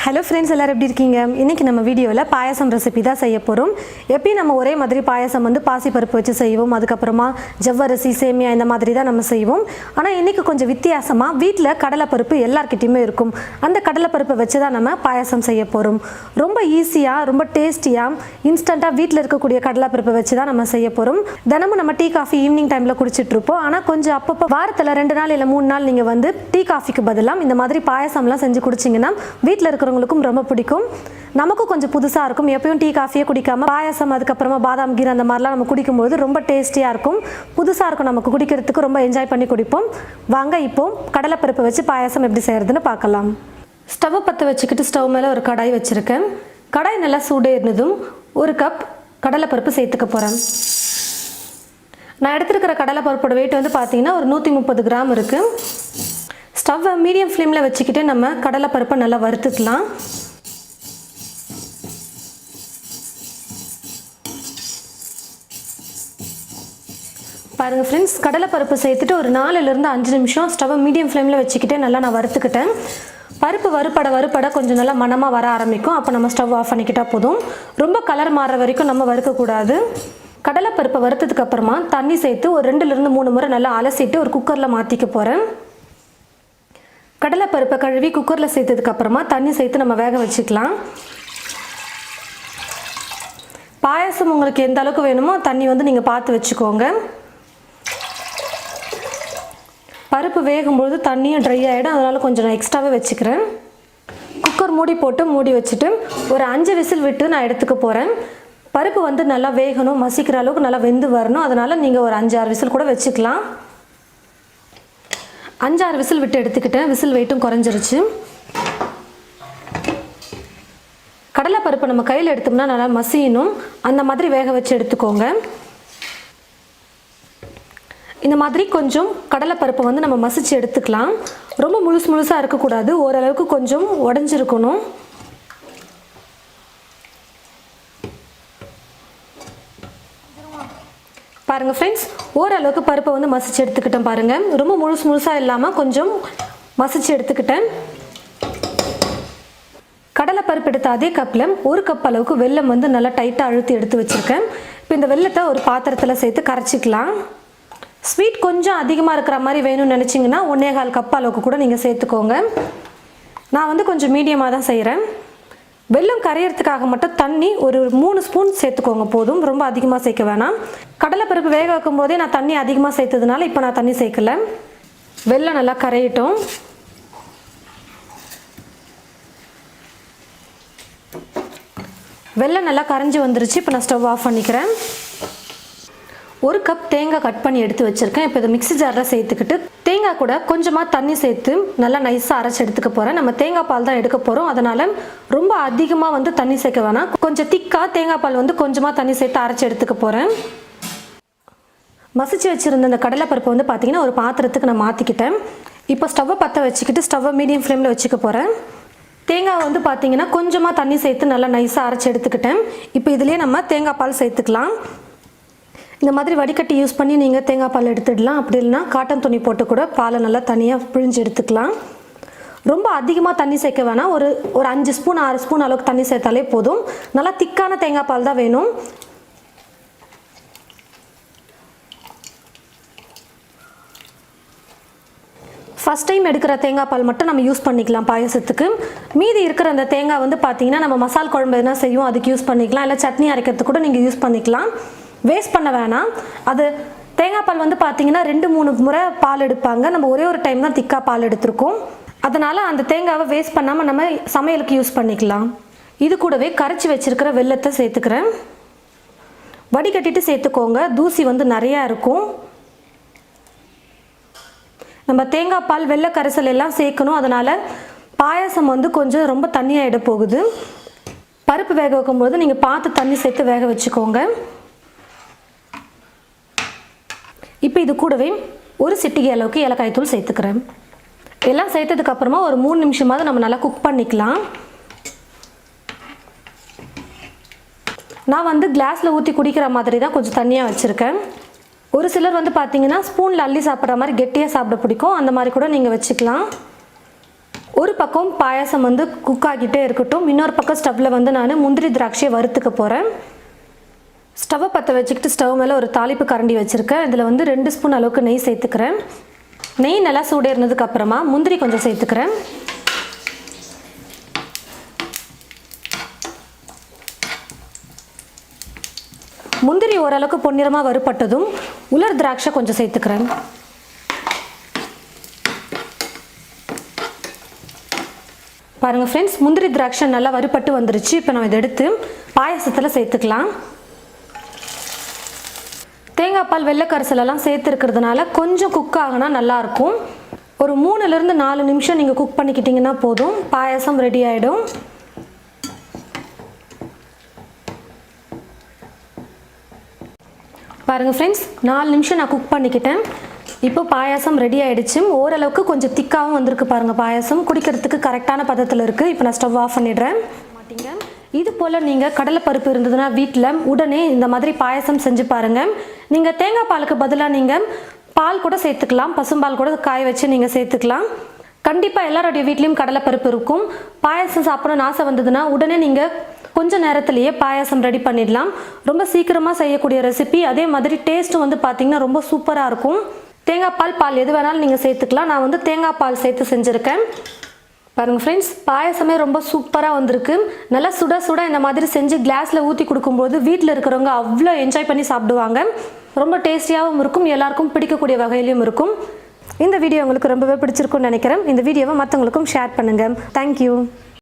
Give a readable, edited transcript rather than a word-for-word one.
Hello friends, எல்லோரும் எப்படி இருக்கீங்க? இன்றைக்கி நம்ம வீடியோவில் பாயசம் ரெசிபி தான் செய்ய போகிறோம். எப்பயும் நம்ம ஒரே மாதிரி பாயசம் பாசிப்பருப்பு வச்சு செய்வோம், அதுக்கப்புறமா ஜவ்வரிசி சேமியா இந்த மாதிரி தான் நம்ம செய்வோம். ஆனால் இன்றைக்கி கொஞ்சம் வித்தியாசமாக வீட்டில் கடலைப்பருப்பு எல்லாருக்கிட்டையுமே இருக்கும். அந்த கடலைப்பருப்பை வச்சு தான் நம்ம பாயசம் செய்ய போகிறோம். ரொம்ப ஈஸியாக, ரொம்ப டேஸ்டியாக, இன்ஸ்டண்ட்டாக வீட்டில் இருக்கக்கூடிய கடலைப்பருப்பை வச்சு தான் நம்ம செய்ய போகிறோம். தினமும் நம்ம டீ காஃபி ஈவினிங் டைமில் குடிச்சிட்ருப்போம். ஆனால் கொஞ்சம் அப்பப்போ வாரத்தில் 2 நாள் இல்லை 3 நாள் நீங்கள் டீ காஃபிக்கு பதிலாக இந்த மாதிரி பாயசம்லாம் செஞ்சு குடிச்சிங்கன்னா வீட்டில் இருக்கிறவங்களுக்கும் ரொம்ப பிடிக்கும், நமக்கும் கொஞ்சம் புதுசாக இருக்கும். எப்பயும் டீ காஃபியே குடிக்காமல் பாயசம், அதுக்கப்புறமா பாதாம் கீர் அந்த மாதிரிலாம் நம்ம குடிக்கும்போது ரொம்ப டேஸ்டியாக இருக்கும், புதுசாக இருக்கும், நமக்கு குடிக்கிறதுக்கு ரொம்ப என்ஜாய் பண்ணி குடிப்போம். வாங்க இப்போ கடலைப்பருப்பை வச்சு பாயசம் எப்படி செய்கிறதுன்னு பார்க்கலாம். ஸ்டவ்வை பற்ற வச்சுக்கிட்டு ஸ்டவ் மேலே ஒரு கடாய் வச்சுருக்கேன். கடாய் நல்லா சூடேறினதும் 1 கப் கடலைப்பருப்பு சேர்த்துக்க போகிறேன். நான் எடுத்துருக்கிற கடலைப்பருப்போட வெயிட் பார்த்தீங்கன்னா ஒரு 130 கிராம் இருக்குது. ஸ்டவ்வை மீடியம் ஃப்ளேமில் வச்சுக்கிட்டு நம்ம கடலைப்பருப்பை நல்லா வறுத்துக்கலாம். பாருங்கள் ஃப்ரெண்ட்ஸ், கடலைப்பருப்பு சேர்த்துட்டு ஒரு 4லேருந்து 5 நிமிஷம் ஸ்டவ்வை மீடியம் ஃப்ளேமில் வச்சுக்கிட்டே நல்லா நான் வறுத்துக்கிட்டேன். பருப்பு வறுப்பட கொஞ்சம் நல்லா மணமாக வர ஆரம்பிக்கும். அப்போ நம்ம ஸ்டவ் ஆஃப் பண்ணிக்கிட்டால் போதும். ரொம்ப கலர் மாறுற வரைக்கும் நம்ம வறுக்கக்கூடாது. கடலைப்பருப்பை வறுத்ததுக்கு அப்புறமா தண்ணி சேர்த்து ஒரு 2லேருந்து 3 முறை நல்லா அலசிட்டு ஒரு குக்கரில் மாற்றிக்க போகிறேன். கடலைப்பருப்பை கழுவி குக்கரில் சேர்த்ததுக்கு அப்புறமா தண்ணி சேர்த்து நம்ம வேக வச்சுக்கலாம். பாயசம் உங்களுக்கு எந்த அளவுக்கு வேணுமோ தண்ணி நீங்கள் பார்த்து வச்சுக்கோங்க. பருப்பு வேகும்பொழுது தண்ணியும் ட்ரை ஆகிடும், அதனால் கொஞ்சம் நான் எக்ஸ்ட்ராவே வச்சுக்கிறேன். குக்கர் மூடி போட்டு மூடி வச்சுட்டு ஒரு 5 விசில் விட்டு நான் எடுத்துக்க போகிறேன். பருப்பு நல்லா வேகணும், மசிக்கிற அளவுக்கு நல்லா வெந்து வரணும். அதனால் நீங்கள் ஒரு 5-6 விசில் கூட வச்சுக்கலாம். 5-6 விசில் விட்டு எடுத்துக்கிட்டேன். விசில் வெயிட்டும் குறைஞ்சிருச்சு. கடலைப்பருப்பை நம்ம கையில் எடுத்தோம்னா நல்லா மசியணும், அந்த மாதிரி வேக வச்சு எடுத்துக்கோங்க. இந்த மாதிரி கொஞ்சம் கடலைப்பருப்பை நம்ம மசிச்சு எடுத்துக்கலாம். ரொம்ப முழுசாக இருக்கக்கூடாது, ஓரளவுக்கு கொஞ்சம் உடஞ்சிருக்கணும். பாருங்கள் ஃப்ரெண்ட்ஸ், ஓரளவுக்கு பருப்பை மசிச்சு எடுத்துக்கிட்டேன். பாருங்கள், ரொம்ப முழுசாக இல்லாமல் கொஞ்சம் மசிச்சு எடுத்துக்கிட்டேன். கடலைப்பருப்பு எடுத்த அதே கப்பில் 1 கப் அளவுக்கு வெல்லம் நல்லா டைட்டாக அழுத்தி எடுத்து வச்சுருக்கேன். இப்போ இந்த வெல்லத்தை ஒரு பாத்திரத்தில் சேர்த்து கரைச்சிக்கலாம். ஸ்வீட் கொஞ்சம் அதிகமாக இருக்கிற மாதிரி வேணும்னு நினச்சிங்கன்னா 1/4 கப் அளவுக்கு கூட நீங்கள் சேர்த்துக்கோங்க. நான் கொஞ்சம் மீடியமாக தான் செய்கிறேன். வெல்லம் கரையிறதுக்காக மட்டும் தண்ணி ஒரு 3 ஸ்பூன் சேர்த்துக்கோங்க போதும், ரொம்ப அதிகமாக சேர்க்க வேணாம். கடலைப்பருப்பு வேக வைக்கும் போதே நான் தண்ணி அதிகமாக சேர்த்ததுனால இப்போ நான் தண்ணி சேர்க்கல. வெல்லம் நல்லா கரையட்டும். வெல்லம் நல்லா கரைஞ்சி வந்துருச்சு. இப்போ நான் ஸ்டவ் ஆஃப் பண்ணிக்கிறேன். 1 கப் தேங்காய் கட் பண்ணி எடுத்து வச்சுருக்கேன். இப்போ இதை மிக்ஸி ஜாரில் சேர்த்துக்கிட்டு தேங்காய் கூட கொஞ்சமாக தண்ணி சேர்த்து நல்லா நைஸாக அரைச்சி எடுத்துக்க போகிறேன். நம்ம தேங்காய் பால் தான் எடுக்க போகிறோம், அதனால் ரொம்ப அதிகமாக தண்ணி சேர்க்க வேணாம். கொஞ்சம் திக்காக தேங்காய் பால் கொஞ்சமாக தண்ணி சேர்த்து அரைச்சி எடுத்துக்க போகிறேன். மசிச்சு வச்சுருந்த இந்த கடலைப்பருப்பை பார்த்திங்கன்னா ஒரு பாத்திரத்துக்கு நான் மாற்றிக்கிட்டேன். இப்போ ஸ்டவ்வை பற்ற வச்சுக்கிட்டு ஸ்டவ்வை மீடியம் ஃப்ளேமில் வச்சுக்க போகிறேன். தேங்காய் பார்த்திங்கன்னா கொஞ்சமாக தண்ணி சேர்த்து நல்லா நைஸாக அரைச்சி எடுத்துக்கிட்டேன். இப்போ இதுலேயே நம்ம தேங்காய் பால் சேர்த்துக்கலாம். இந்த மாதிரி வடிகட்டி யூஸ் பண்ணி நீங்கள் தேங்காய் பால் எடுத்துடலாம். அப்படி இல்லைனா காட்டன் துணி போட்டு கூட பாலை நல்லா தனியாக பிழிஞ்சு எடுத்துக்கலாம். ரொம்ப அதிகமாக தண்ணி சேர்க்க வேணாம், ஒரு 5 ஸ்பூன் 6 ஸ்பூன் அளவுக்கு தண்ணி சேர்த்தாலே போதும். நல்லா திக்கான தேங்காய் பால் தான் வேணும். ஃபஸ்ட் டைம் எடுக்கிற தேங்காய் பால் மட்டும் நம்ம யூஸ் பண்ணிக்கலாம் பாயசத்துக்கு. மீதி இருக்கிற அந்த தேங்காய் பார்த்திங்கன்னா நம்ம மசால் குழம்பு எதுனா செய்வோம், அதுக்கு யூஸ் பண்ணிக்கலாம். இல்லை சட்னி அரைக்கிறதுக்கு கூட நீங்கள் யூஸ் பண்ணிக்கலாம். வேஸ்ட் பண்ண வேணாம். அது தேங்காய் பால் பார்த்திங்கன்னா 2-3 முறை பால் எடுப்பாங்க. நம்ம ஒரே ஒரு டைம் தான் திக்காக பால் எடுத்திருக்கோம். அதனால் அந்த தேங்காவை வேஸ்ட் பண்ணாமல் நம்ம சமையலுக்கு யூஸ் பண்ணிக்கலாம். இது கூடவே கரைச்சி வச்சுருக்கிற வெல்லத்தை சேர்த்துக்கிறேன். வடிகட்டிட்டு சேர்த்துக்கோங்க, தூசி நிறையா இருக்கும். நம்ம தேங்காய் பால் வெள்ளை கரைசல் எல்லாம் சேர்க்கணும், அதனால் பாயசம் கொஞ்சம் ரொம்ப தண்ணியாகிட போகுது. பருப்பு வேக வைக்கும்போது நீங்கள் பார்த்து தண்ணி சேர்த்து வேக வச்சுக்கோங்க. இப்போ இது கூடவே ஒரு சிட்டிகை அளவுக்கு ஏலக்காய் தூள் சேர்த்துக்கிறேன். எல்லாம் சேர்த்ததுக்கப்புறமா ஒரு 3 நிமிஷமாவது நம்ம நல்லா குக் பண்ணிக்கலாம். நான் கிளாஸில் ஊற்றி குடிக்கிற மாதிரி தான் கொஞ்சம் தண்ணியாக வச்சுருக்கேன். ஒரு சிலர் பார்த்திங்கன்னா ஸ்பூனில் அள்ளி சாப்பிட்ற மாதிரி கெட்டியாக சாப்பிட பிடிக்கும், அந்த மாதிரி கூட நீங்கள் வச்சுக்கலாம். ஒரு பக்கம் பாயாசம் வந்து குக் ஆகிட்டே இருக்கட்டும், இன்னொரு பக்கம் ஸ்டவ்வில் வந்து நான் முந்திரி திராட்சையை வறுத்துக்க போகிறேன். ஸ்டவ்வை பற்ற வச்சுக்கிட்டு ஸ்டவ் மேலே ஒரு தாளிப்பு கரண்டி வச்சுருக்கேன். இதில் வந்து 2 ஸ்பூன் அளவுக்கு நெய் சேர்த்துக்கிறேன். நெய் நல்லா சூடேறினதுக்கு அப்புறமா முந்திரி கொஞ்சம் சேர்த்துக்கிறேன். முந்திரி ஓரளவுக்கு பொன்னிறமாக வறுபட்டதும் உலர் திராட்சை கொஞ்சம் சேர்த்துக்கிறேன். பாருங்கள் ஃப்ரெண்ட்ஸ், முந்திரி திராட்சை நல்லா வறுபட்டு வந்துருச்சு. இப்போ நம்ம இதை எடுத்து பாயாசத்தில் சேர்த்துக்கலாம். தேங்காய் பால் வெள்ளை கரைசலெல்லாம் சேர்த்துருக்கிறதுனால கொஞ்சம் குக் ஆகினா நல்லாயிருக்கும். ஒரு 3லேருந்து 4 நிமிஷம் நீங்கள் குக் பண்ணிக்கிட்டிங்கன்னா போதும், பாயாசம் ரெடி ஆகிடும். பாருங்கள் ஃப்ரெண்ட்ஸ், 4 நிமிஷம் நான் குக் பண்ணிக்கிட்டேன். இப்போ பாயாசம் ரெடி ஆகிடுச்சு. ஓரளவுக்கு கொஞ்சம் திக்காகவும் வந்திருக்கு பாருங்கள். பாயாசம் குடிக்கிறதுக்கு கரெக்டான பதத்தில் இருக்குது. இப்போ நான் ஸ்டவ் ஆஃப் பண்ணிடுறேன். மாட்டிங்க இது போல் நீங்கள் கடலைப்பருப்பு இருந்ததுன்னா வீட்டில் உடனே இந்த மாதிரி பாயாசம் செஞ்சு பாருங்கள். நீங்கள் தேங்காய் பாலுக்கு பதிலாக நீங்கள் பால் கூட சேர்த்துக்கலாம், பசும்பால் கூட காய வச்சு நீங்கள் சேர்த்துக்கலாம். கண்டிப்பாக எல்லாருடைய வீட்லேயும் கடலைப்பருப்பு இருக்கும். பாயாசம் சாப்பிடணும்னு ஆசை வந்ததுன்னா உடனே நீங்கள் கொஞ்சம் நேரத்திலேயே பாயாசம் ரெடி பண்ணிடலாம். ரொம்ப சீக்கிரமாக செய்யக்கூடிய ரெசிபி. அதே மாதிரி டேஸ்ட்டும் வந்து பார்த்திங்கன்னா ரொம்ப சூப்பராக இருக்கும். தேங்காய் பால், பால் எது வேணாலும் நீங்கள் சேர்த்துக்கலாம். நான் வந்து தேங்காய் பால் சேர்த்து செஞ்சுருக்கேன். பாருங்கள் ஃப்ரெண்ட்ஸ், பாயாசமே ரொம்ப சூப்பராக வந்திருக்கு. நல்லா சுட சுட இந்த மாதிரி செஞ்சு கிளாஸில் ஊற்றி கொடுக்கும்போது வீட்டில் இருக்கிறவங்க அவ்வளோ என்ஜாய் பண்ணி சாப்பிடுவாங்க. ரொம்ப டேஸ்டியாகவும் இருக்கும், எல்லாருக்கும் பிடிக்கக்கூடிய வகையிலையும் இருக்கும். இந்த வீடியோ உங்களுக்கு ரொம்பவே பிடிச்சிருக்கும்னு நினைக்கிறேன். இந்த வீடியோவை மற்றவங்களுக்கும் ஷேர் பண்ணுங்கள். தேங்க்யூ.